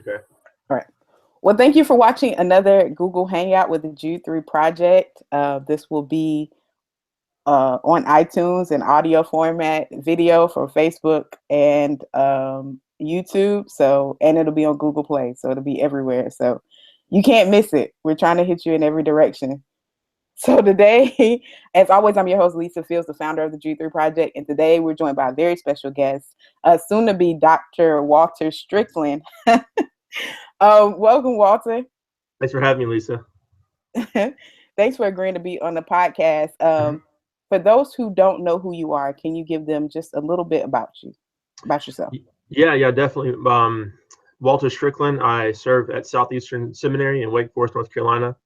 Okay. All right. Well, thank you for watching another Google Hangout with the Jude 3 Project. This will be on iTunes in audio format, video for Facebook and YouTube. So, and it'll be on Google Play. So it'll be everywhere. So you can't miss it. We're trying to hit you in every direction. So today, as always, I'm your host, Lisa Fields, the founder of the G3 Project. And today we're joined by a very special guest, soon to be Dr. Walter Strickland. Welcome, Walter. Thanks for having me, Lisa. Thanks for agreeing to be on the podcast. For those who don't know who you are, can you give them just a little bit about yourself? Yeah, definitely. Walter Strickland. I serve at Southeastern Seminary in Wake Forest, North Carolina,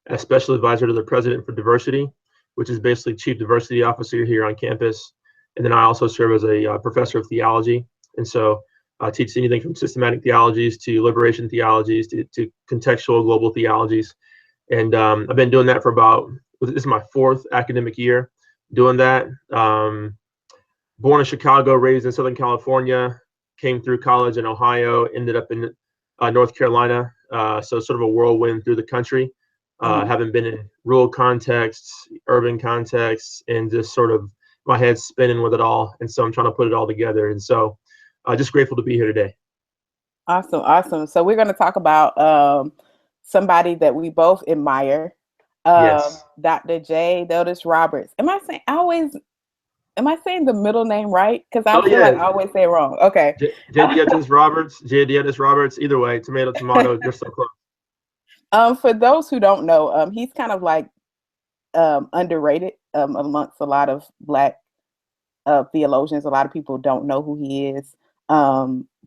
as special advisor to the president for diversity, which is basically chief diversity officer here on campus. And then I also serve as a professor of theology. And so I teach anything from systematic theologies to liberation theologies to contextual global theologies. And I've been doing that for this is my fourth academic year doing that. Born in Chicago, raised in Southern California, came through college in Ohio, ended up in North Carolina. So sort of a whirlwind through the country. Having been in rural contexts, urban contexts, and just sort of my head's spinning with it all. And so I'm trying to put it all together. And so just grateful to be here today. Awesome. So we're going to talk about somebody that we both admire, Yes. Dr. Deotis Roberts. Am I saying the middle name right? Because I feel like I always say it wrong. Okay. Deotis Roberts, either way, tomato, you're so close. For those who don't know, he's kind of like underrated amongst a lot of Black theologians. A lot of people don't know who he is.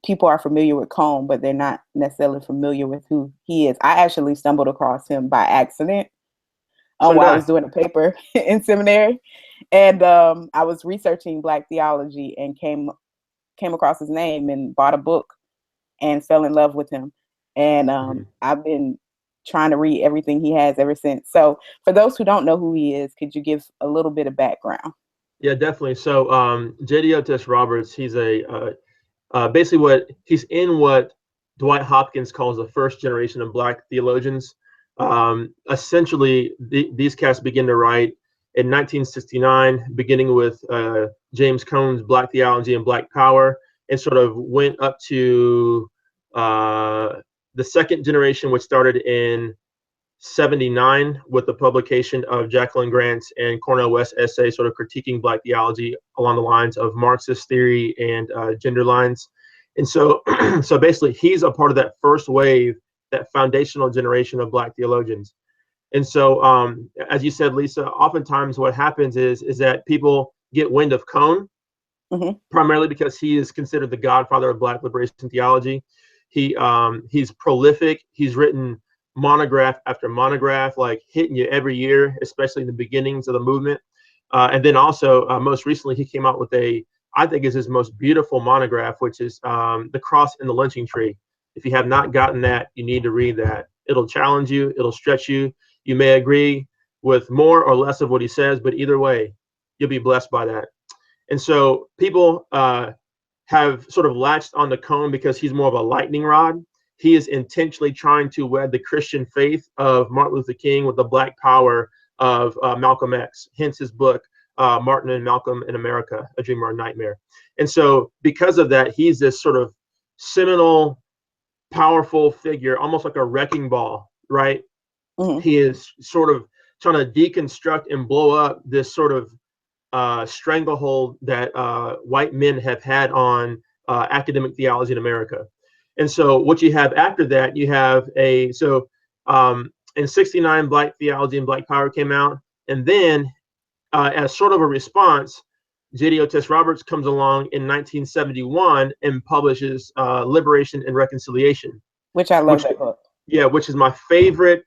People are familiar with Cone, but they're not necessarily familiar with who he is. I actually stumbled across him by accident while I was doing a paper in seminary. And I was researching Black theology and came across his name and bought a book and fell in love with him. And I've been trying to read everything he has ever since. So for those who don't know who he is, could you give a little bit of background? Yeah, definitely. So Deotis Roberts, he's basically he's in what Dwight Hopkins calls the first generation of Black theologians. Essentially, these cats begin to write in 1969, beginning with James Cone's Black Theology and Black Power, and sort of went up to the second generation, which started in 79 with the publication of Jacqueline Grant's and Cornel West's essay, sort of critiquing Black theology along the lines of Marxist theory and gender lines. And so, so basically, he's a part of that first wave, that foundational generation of Black theologians. And so, as you said, Lisa, oftentimes what happens is that people get wind of Cone, primarily because he is considered the godfather of Black liberation theology. He's prolific. He's written monograph after monograph, like hitting you every year, especially in the beginnings of the movement. And then also, most recently, he came out with I think is his most beautiful monograph, which is The Cross and the Lynching Tree. If you have not gotten that, you need to read that. It'll challenge you. It'll stretch you. You may agree with more or less of what he says, but either way, you'll be blessed by that. And so people have sort of latched on to Cone because he's more of a lightning rod. He is intentionally trying to wed the Christian faith of Martin Luther King with the Black power of Malcolm X, hence his book, Martin and Malcolm in America, A Dream or a Nightmare. And so because of that, he's this sort of seminal, powerful figure, almost like a wrecking ball, right? He is sort of trying to deconstruct and blow up this sort of stranglehold that white men have had on academic theology in America. And so what you have after that, you have in 69, Black Theology and Black Power came out. And then as sort of a response, Deotis Roberts comes along in 1971 and publishes Liberation and Reconciliation. Which I love that book. Yeah, which is my favorite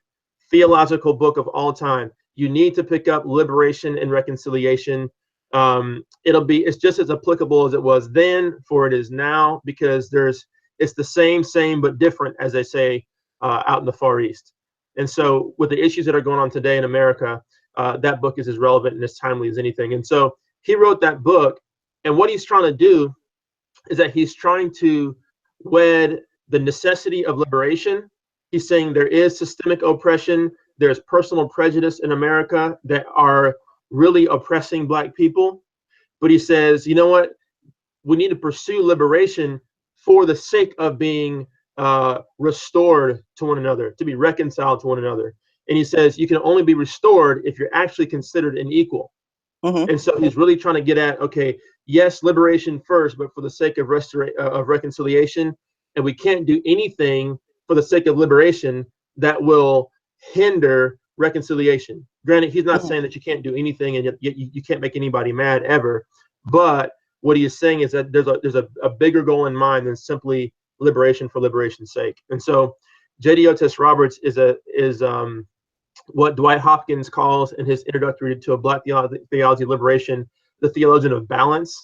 theological book of all time. You need to pick up Liberation and Reconciliation. It's just as applicable as it was then for it is now, because it's the same but different, as they say out in the Far East. And so with the issues that are going on today in America, that book is as relevant and as timely as anything. And so he wrote that book, and what he's trying to do is that he's trying to wed the necessity of liberation. He's saying there is systemic oppression, there's personal prejudice in America that are really oppressing Black people. But he says, you know what? We need to pursue liberation for the sake of being restored to one another, to be reconciled to one another. And he says you can only be restored if you're actually considered an equal. And so he's really trying to get at, okay, yes, liberation first, but for the sake of reconciliation. And we can't do anything for the sake of liberation that will hinder reconciliation. Granted, he's not saying that you can't do anything and you can't make anybody mad ever. But what he is saying is that there's a bigger goal in mind than simply liberation for liberation's sake. And so Deotis Roberts is what Dwight Hopkins calls in his introductory to a Black theology liberation, the theologian of balance.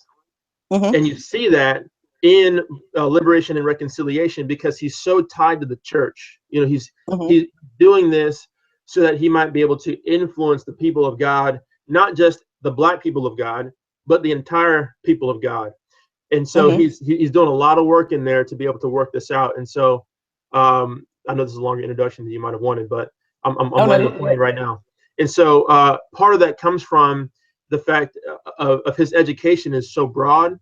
And you see that in liberation and reconciliation because he's so tied to the church. You know, he's doing this so that he might be able to influence the people of God, not just the Black people of God, but the entire people of God. And so he's doing a lot of work in there to be able to work this out. And so I know this is a longer introduction than you might have wanted, but I'm landing the plane right now. And so part of that comes from the fact of his education is so broad.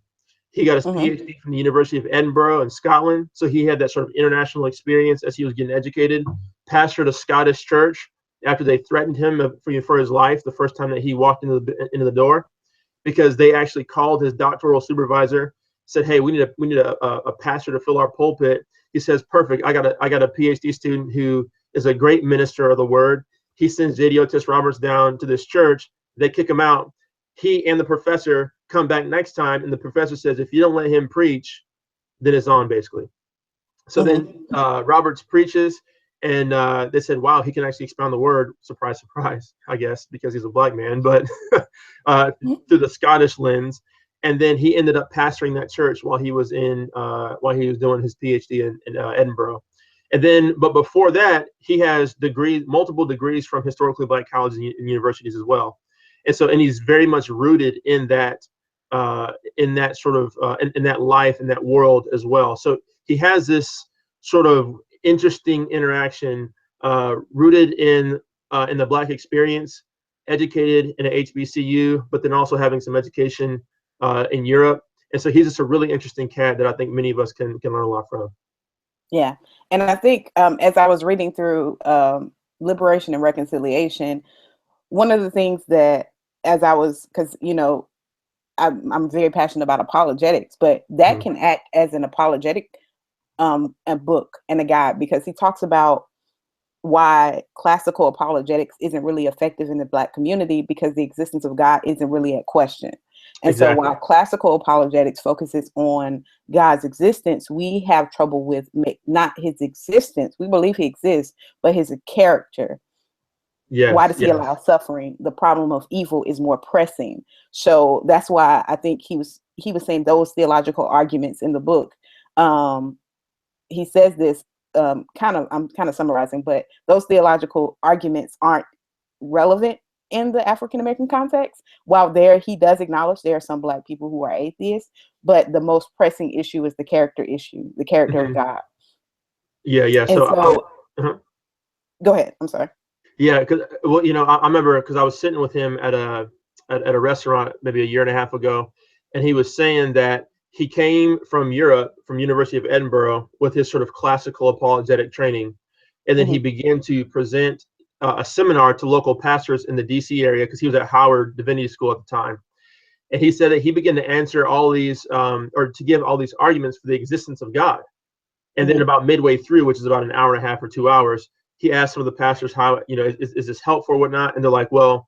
He got his PhD from the University of Edinburgh in Scotland. So he had that sort of international experience as he was getting educated. Pastored a Scottish church after they threatened him for his life the first time that he walked into the door, because they actually called his doctoral supervisor, said, hey, we need a pastor to fill our pulpit. He says, perfect. I got a PhD student who is a great minister of the word. He sends Deotis Roberts down to this church. They kick him out. He and the professor come back next time, and the professor says, if you don't let him preach, then it's on, basically. So then Roberts preaches, and they said, wow, he can actually expound the word. Surprise, surprise, I guess, because he's a Black man, but through the Scottish lens. And then he ended up pastoring that church while he was doing his PhD in Edinburgh. And then, but before that, he has multiple degrees from historically Black colleges and universities as well. And so, and he's very much rooted in that sort of in that life, in that world as well. So he has this sort of interesting interaction, rooted in the Black experience, educated in a HBCU, but then also having some education in Europe. And so he's just a really interesting cat that I think many of us can learn a lot from. Yeah. And I think as I was reading through Liberation and Reconciliation, one of the things that because, you know, I'm very passionate about apologetics, but that can act as an apologetic a book and a guide, because he talks about why classical apologetics isn't really effective in the Black community because the existence of God isn't really at question. And exactly. So while classical apologetics focuses on God's existence, we have trouble with not his existence. We believe he exists, but his character. Yes, why does he allow suffering? The problem of evil is more pressing. So that's why I think he was saying those theological arguments in the book. He says this I'm kind of summarizing, but those theological arguments aren't relevant in the African American context. While he does acknowledge there are some Black people who are atheists, but the most pressing issue is the character issue, the character of God. Yeah. And so go ahead. I'm sorry. Yeah, because well, you know, I remember because I was sitting with him at a restaurant maybe a year and a half ago, and he was saying that he came from Europe, from University of Edinburgh, with his sort of classical apologetic training, and then he began to present a seminar to local pastors in the DC area because he was at Howard Divinity School at the time, and he said that he began to answer all these or to give all these arguments for the existence of God, and then about midway through, which is about an hour and a half or 2 hours. He asked some of the pastors how, you know, is this helpful or whatnot? And they're like, well,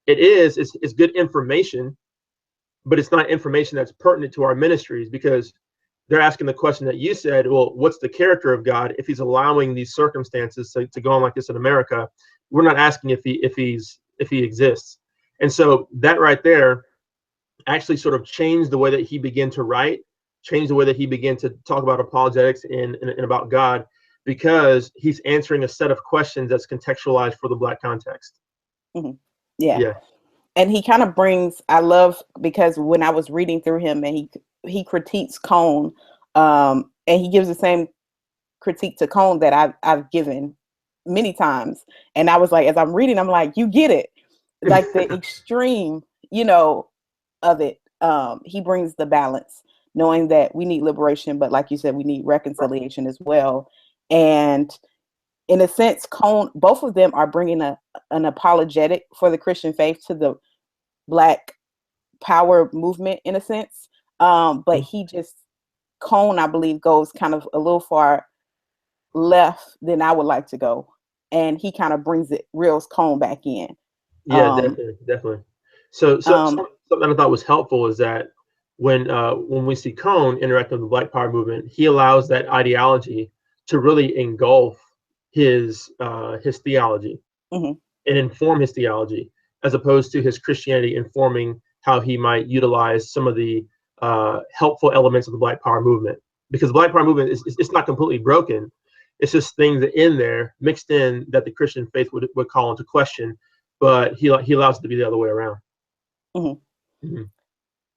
it's good information, but it's not information that's pertinent to our ministries, because they're asking the question that you said, well, what's the character of God if he's allowing these circumstances to go on like this in America? We're not asking if he exists. And so that right there actually sort of changed the way that he began to write, changed the way that he began to talk about apologetics and about God, because he's answering a set of questions that's contextualized for the Black context. Yeah. And he kind of I love, because when I was reading through him and he critiques Cone, and he gives the same critique to Cone that I've given many times. And I was like, as I'm reading, I'm like, you get it. Like the extreme, of it. He brings the balance, knowing that we need liberation, but like you said, we need reconciliation as well. And in a sense, both of them are bringing an apologetic for the Christian faith to the Black power movement, in a sense. But Cone, I believe, goes kind of a little far left than I would like to go. And he kind of reels Cone back in. Yeah, definitely. So something I thought was helpful is that when we see Cone interact with the Black Power movement, he allows that ideology to really engulf his theology and inform his theology, as opposed to his Christianity informing how he might utilize some of the helpful elements of the Black Power movement. Because the Black Power movement it's not completely broken. It's just things in there mixed in that the Christian faith would call into question, but he allows it to be the other way around.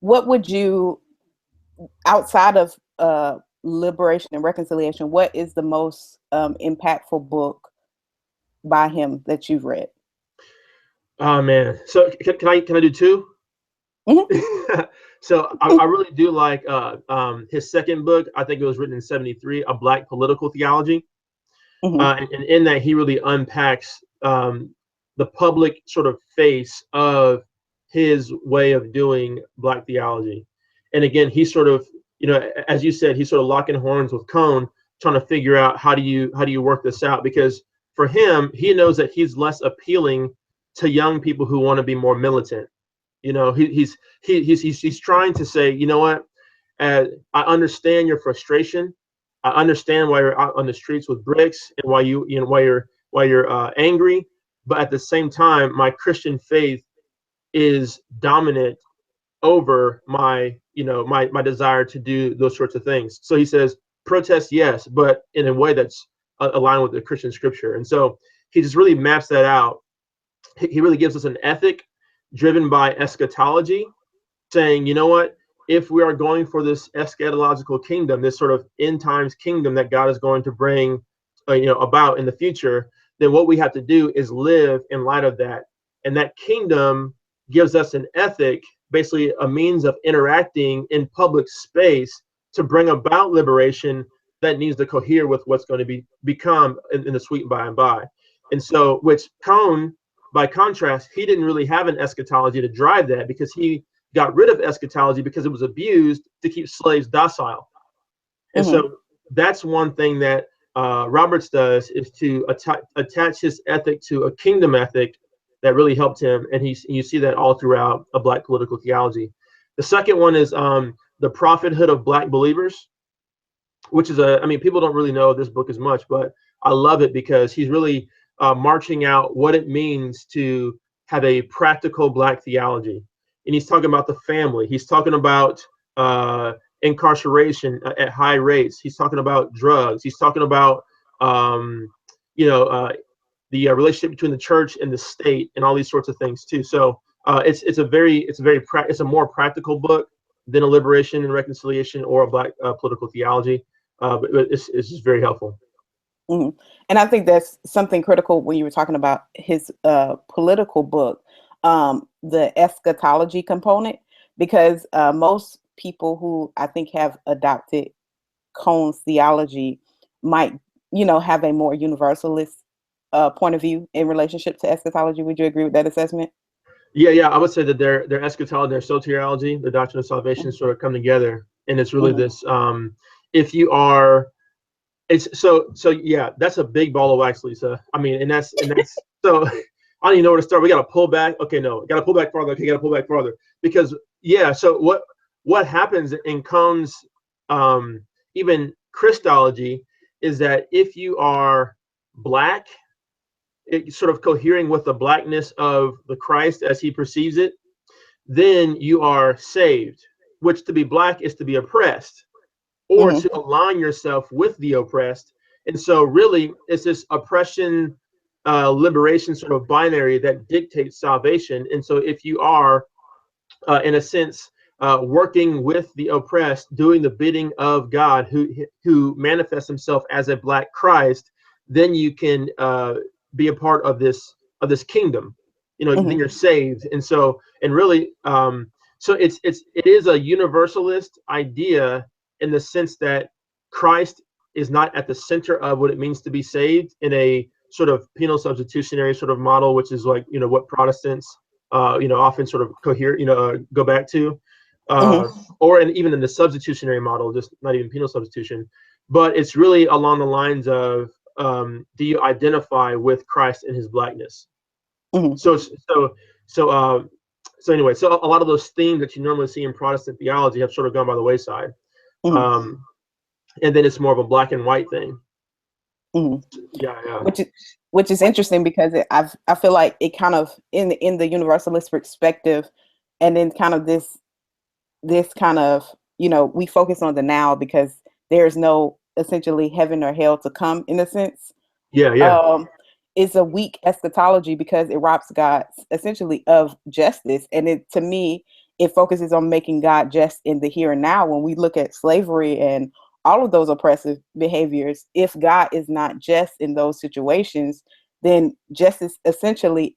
What would you, outside of liberation and reconciliation, what is the most impactful book by him that you've read? Oh man, so can I do two? So I really do like his second book. I think it was written in '73, A Black Political Theology, and in that he really unpacks the public sort of face of his way of doing Black theology. And again, he sort of, as you said, he's sort of locking horns with Cone, trying to figure out how do you work this out, because for him, he knows that he's less appealing to young people who want to be more militant. He's trying to say, you know what, I understand your frustration. I understand why you're out on the streets with bricks and why you're angry. But at the same time, my Christian faith is dominant over my desire to do those sorts of things. So he says, protest, yes, but in a way that's aligned with the Christian scripture. And so he just really maps that out. He really gives us an ethic driven by eschatology, saying, you know what, if we are going for this eschatological kingdom, this sort of end times kingdom that God is going to bring about in the future, then what we have to do is live in light of that. And that kingdom gives us an ethic, basically a means of interacting in public space to bring about liberation that needs to cohere with what's going to become in the sweet by and by. And so, which Cone, by contrast, he didn't really have an eschatology to drive that, because he got rid of eschatology because it was abused to keep slaves docile. And so that's one thing that Roberts does, is to attach his ethic to a kingdom ethic that really helped him. And you see that all throughout A Black Political Theology. The second one is The Prophethood of Black Believers, which is people don't really know this book as much, but I love it because he's really marching out what it means to have a practical Black theology. And he's talking about the family. He's talking about incarceration at high rates. He's talking about drugs. He's talking about the relationship between the church and the state, and all these sorts of things too. So it's a more practical book than a liberation and reconciliation or a Black political theology, but it's just very helpful. And I think that's something critical when you were talking about his political book, the eschatology component, because most people who I think have adopted Cone's theology might, have a more universalist point of view in relationship to eschatology. Would you agree with that assessment? Yeah, I would say that their eschatology, their soteriology, the doctrine of salvation sort of come together, and it's really this. If you are, it's so yeah, that's a big ball of wax, Lisa. I mean, and that's so. I don't even know where to start. We got to pull back. Okay, no, got to pull back farther. Okay, got to pull back farther, because yeah. So what happens in Cone's even Christology is that if you are Black, it sort of cohering with the Blackness of the Christ as he perceives it, then you are saved, which to be Black is to be oppressed, or to align yourself with the oppressed. And so really it's this oppression liberation sort of binary that dictates salvation. And so if you are in a sense working with the oppressed, doing the bidding of God, who manifests himself as a Black Christ, then you can be a part of this kingdom. Then you're saved. And really, so it is a universalist idea in the sense that Christ is not at the center of what it means to be saved in a sort of penal substitutionary sort of model, which is like, what Protestants, often sort of go back to, or even in the substitutionary model, just not even penal substitution, but it's really along the lines of, do you identify with Christ in his Blackness? So anyway, so a lot of those themes that you normally see in Protestant theology have sort of gone by the wayside. And then it's more of a black and white thing. Yeah. Which is interesting, because I feel like it kind of in the universalist perspective, and then kind of this kind of, we focus on the now because there's no essentially heaven or hell to come, in a sense. It's a weak eschatology because it robs God essentially of justice, and to me it focuses on making God just in the here and now. When we look at slavery and all of those oppressive behaviors, if God is not just in those situations, then justice essentially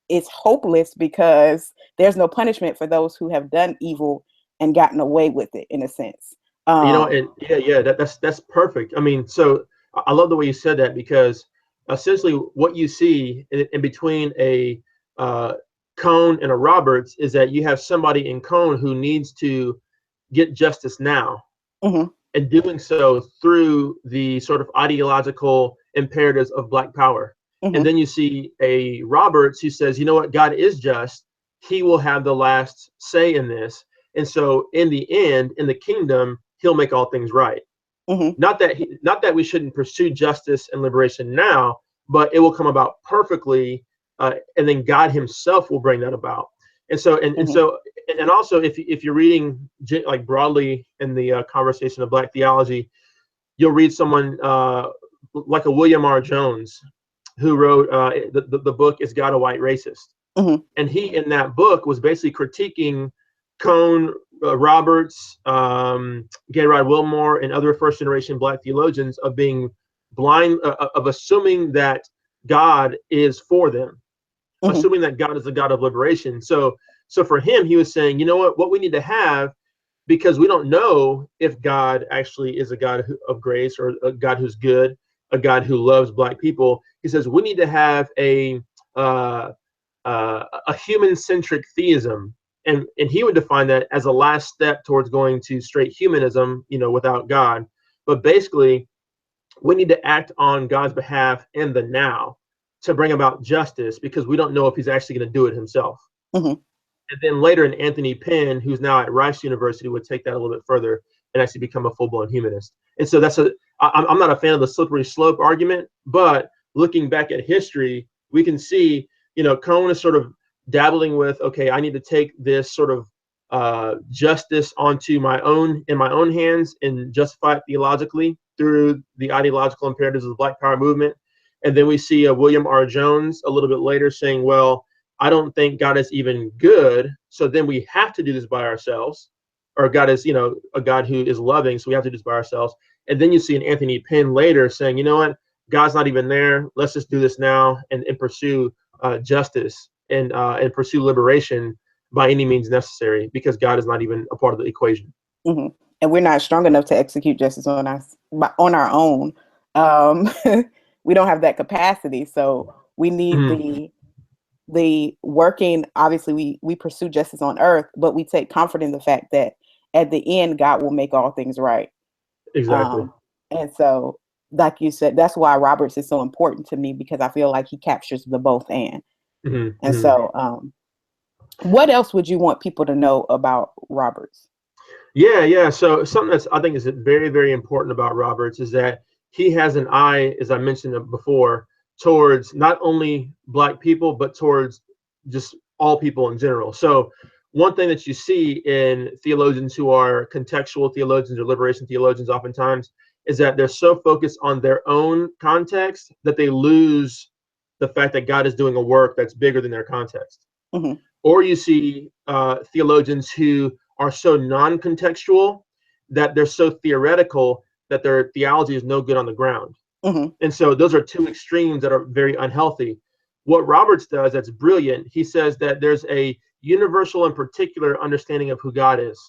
is hopeless, because there's no punishment for those who have done evil and gotten away with it, in a sense. That's perfect. I mean, so I love the way you said that, because essentially what you see in between a Cone and a Roberts is that you have somebody in Cone who needs to get justice now, and doing so through the sort of ideological imperatives of Black power. And then you see a Roberts who says, you know what, God is just. He will have the last say in this. And so in the end, in the kingdom, he'll make all things right. Not that we shouldn't pursue justice and liberation now, but it will come about perfectly, and then God himself will bring that about. And also, if you're reading like broadly in the conversation of Black theology, you'll read someone like a William R. Jones, who wrote the book Is God a White Racist? And he, in that book, was basically critiquing Cone, Roberts, Gay Rod Wilmore, and other first-generation Black theologians of being blind, of assuming that God is for them, assuming that God is the God of liberation. So for him, he was saying, you know what we need to have, because we don't know if God actually is a God of grace, or a God who's good, a God who loves Black people. He says we need to have a human-centric theism. And he would define that as a last step towards going to straight humanism, without God. But basically, we need to act on God's behalf in the now to bring about justice, because we don't know if he's actually going to do it himself. And then later, in Anthony Penn, who's now at Rice University, would take that a little bit further and actually become a full-blown humanist. And so I'm not a fan of the slippery slope argument, but looking back at history, we can see, Cone is sort of dabbling with, okay, I need to take this sort of justice onto in my own hands and justify it theologically through the ideological imperatives of the Black Power movement. And then we see William R. Jones a little bit later saying, well, I don't think God is even good, so then we have to do this by ourselves. Or God is, a God who is loving, so we have to do this by ourselves. And then you see an Anthony Penn later saying, you know what, God's not even there. Let's just do this now and pursue justice and pursue liberation by any means necessary, because God is not even a part of the equation. And we're not strong enough to execute justice on our own. We don't have that capacity, so we need the working. Obviously, we pursue justice on earth, but we take comfort in the fact that at the end, God will make all things right. Exactly. And so, like you said, that's why Roberts is so important to me, because I feel like he captures the both and. So, what else would you want people to know about Roberts? Yeah. So something that's, I think, is very, very important about Roberts is that he has an eye, as I mentioned before, towards not only Black people, but towards just all people in general. So one thing that you see in theologians who are contextual theologians or liberation theologians oftentimes is that they're so focused on their own context that they lose the fact that God is doing a work that's bigger than their context. Or you see theologians who are so non-contextual that they're so theoretical that their theology is no good on the ground. And so those are two extremes that are very unhealthy. What Roberts does that's brilliant, he says that there's a universal and particular understanding of who God is.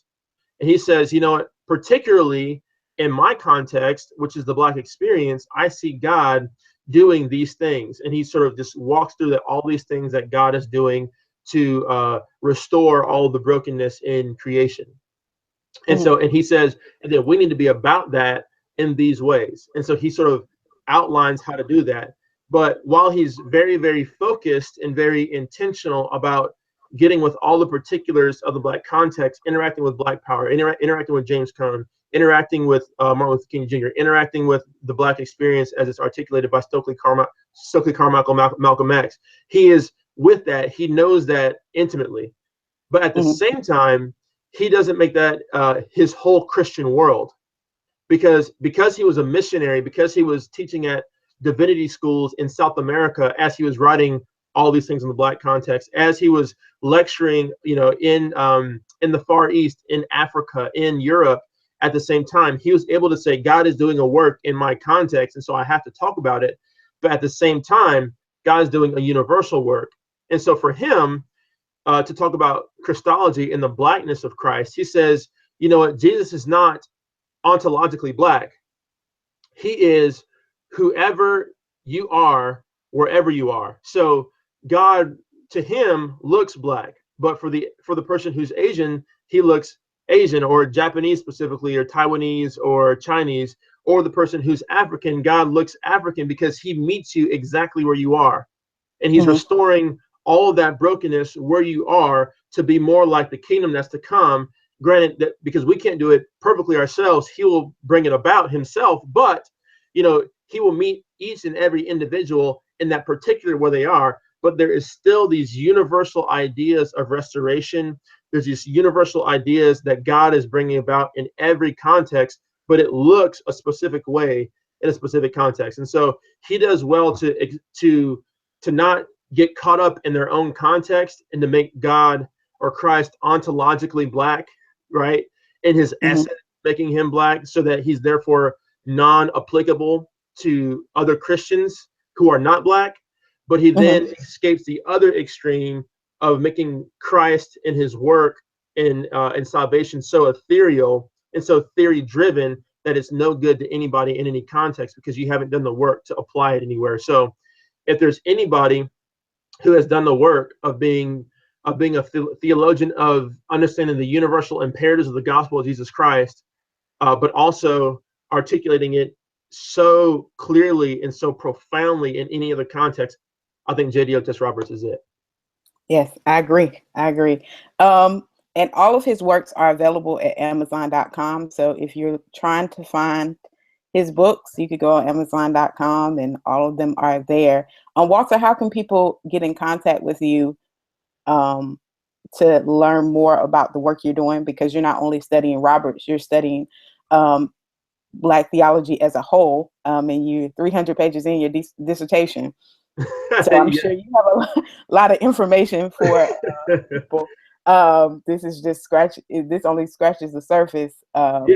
And he says, you know what, particularly in my context, which is the Black experience, I see God doing these things. And he sort of just walks through that all these things that God is doing to restore all of the brokenness in creation. And so, and he says, and then we need to be about that in these ways. And so he sort of outlines how to do that. But while he's very, very focused and very intentional about getting with all the particulars of the Black context, interacting with Black power, interacting with James Cone, interacting with Martin Luther King Jr., interacting with the Black experience as it's articulated by Stokely Carmichael, Malcolm X, he is with that. He knows that intimately. But at the same time, he doesn't make that his whole Christian world. Because he was a missionary, because he was teaching at divinity schools in South America, as he was writing all these things in the Black context, as he was lecturing, you know, in the Far East, in Africa, in Europe, at the same time, he was able to say, God is doing a work in my context, and so I have to talk about it. But at the same time, God is doing a universal work. And so for him to talk about Christology and the Blackness of Christ, he says, you know what, Jesus is not ontologically Black. He is whoever you are, wherever you are. So God to him looks Black, but for the person who's Asian, he looks Asian, or Japanese specifically, or Taiwanese, or Chinese, or the person who's African, God looks African, because he meets you exactly where you are. And he's restoring all of that brokenness where you are to be more like the kingdom that's to come. Granted, that because we can't do it perfectly ourselves, he will bring it about himself, but you know, he will meet each and every individual in that particular where they are. But there is still these universal ideas of restoration. There's these universal ideas that God is bringing about in every context, but it looks a specific way in a specific context. And so he does well to not get caught up in their own context and to make God or Christ ontologically Black, right, in his essence, making him Black, so that he's therefore non-applicable to other Christians who are not Black. But he then escapes the other extreme of making Christ and his work in salvation so ethereal and so theory driven that it's no good to anybody in any context, because you haven't done the work to apply it anywhere. So if there's anybody who has done the work of being a theologian, of understanding the universal imperatives of the gospel of Jesus Christ, but also articulating it so clearly and so profoundly in any other context, I think Deotis Roberts is it. Yes, I agree. And all of his works are available at Amazon.com. So if you're trying to find his books, you could go on Amazon.com, and all of them are there. Walter, how can people get in contact with you to learn more about the work you're doing? Because you're not only studying Roberts, you're studying Black theology as a whole, and you're 300 pages in your dissertation. So I'm sure you have a lot of information for people. This only scratches the surface. What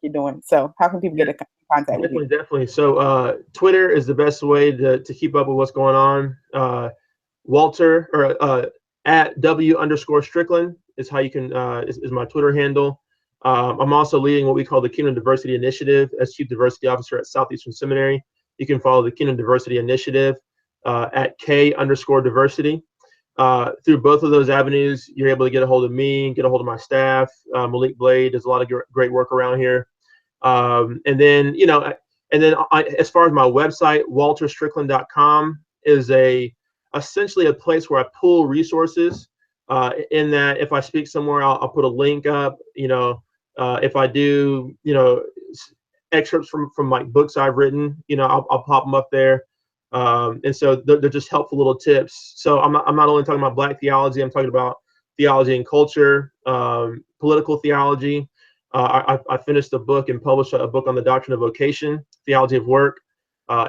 you're doing. So how can people get in contact with you? Definitely. So Twitter is the best way to keep up with what's going on. Walter, or at W_Strickland is how you can is my Twitter handle. I'm also leading what we call the Kingdom Diversity Initiative as Chief Diversity Officer at Southeastern Seminary. You can follow the Kingdom Diversity Initiative at K_Diversity. Through both of those avenues, you're able to get a hold of me, get a hold of my staff. Malik Blade does a lot of great work around here. And then as far as my website, walterstrickland.com is essentially a place where I pull resources. In that, if I speak somewhere, I'll put a link up. If I do, excerpts from like books I've written, I'll pop them up there. And so they're just helpful little tips. So I'm not only talking about Black theology, I'm talking about theology and culture, political theology. I finished a book and published a book on the doctrine of vocation, theology of work,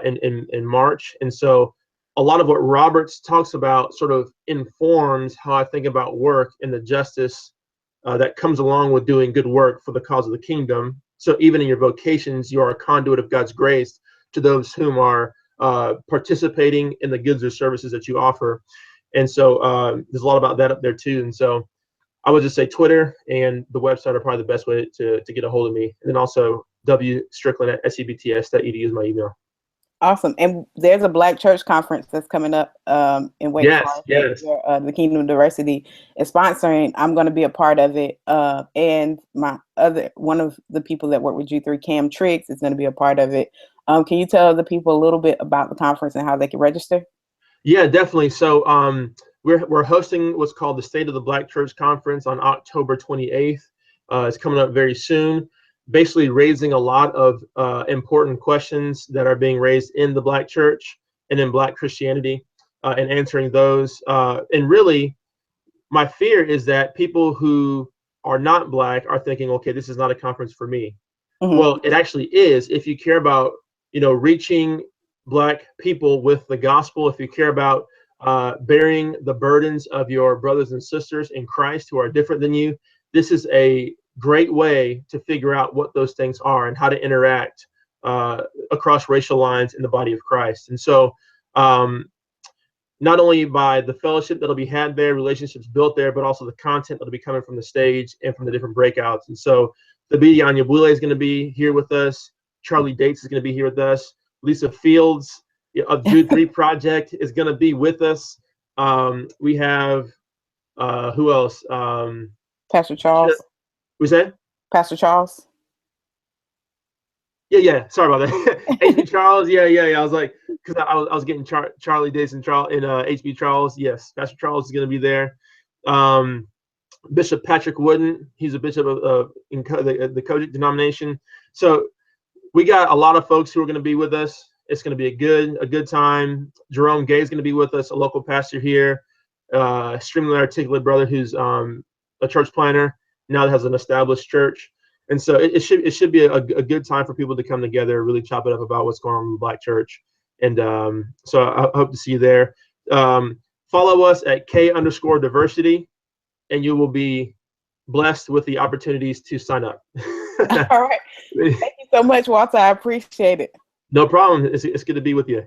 in March. And so a lot of what Roberts talks about sort of informs how I think about work and the justice that comes along with doing good work for the cause of the kingdom. So even in your vocations, you are a conduit of God's grace to those whom are participating in the goods or services that you offer. And so there's a lot about that up there too. And so I would just say Twitter and the website are probably the best way to get a hold of me. And then also wstrickland@sebts.edu is my email. Awesome. And there's a Black Church Conference that's coming up in Wake Forest. Yes. Where, the Kingdom Diversity is sponsoring. I'm going to be a part of it. And one of the people that work with G3, Cam Triggs, is going to be a part of it. Can you tell the people a little bit about the conference and how they can register? Yeah, definitely. So we're hosting what's called the State of the Black Church Conference on October 28th. It's coming up very soon. Basically raising a lot of important questions that are being raised in the Black church and in Black Christianity, and answering those. And really, my fear is that people who are not Black are thinking, okay, this is not a conference for me. Mm-hmm. Well, it actually is. If you care about, reaching Black people with the gospel, if you care about bearing the burdens of your brothers and sisters in Christ who are different than you, this is a great way to figure out what those things are and how to interact across racial lines in the body of Christ. And so not only by the fellowship that'll be had there, relationships built there, but also the content that'll be coming from the stage and from the different breakouts. And so the Bidi Anyabwile is going to be here with us. Charlie Dates is going to be here with us. Lisa Fields of Jude 3 Project is going to be with us. We have, who else? Pastor Charles. Who's that? Pastor Charles. Yeah. Sorry about that. HB Charles. Yeah. I was like, because I was getting Charlie Dates and HB Charles. Yes, Pastor Charles is going to be there. Bishop Patrick Wooden. He's a bishop in the Kojic denomination. So we got a lot of folks who are going to be with us. It's going to be a good time. Jerome Gay is going to be with us, a local pastor here, extremely articulate brother who's a church planner now that has an established church. And so it should be a good time for people to come together, really chop it up about what's going on in the Black church. And so I hope to see you there. Follow us at K_diversity, and you will be blessed with the opportunities to sign up. All right. Thank you so much, Walter. I appreciate it. No problem. It's good to be with you.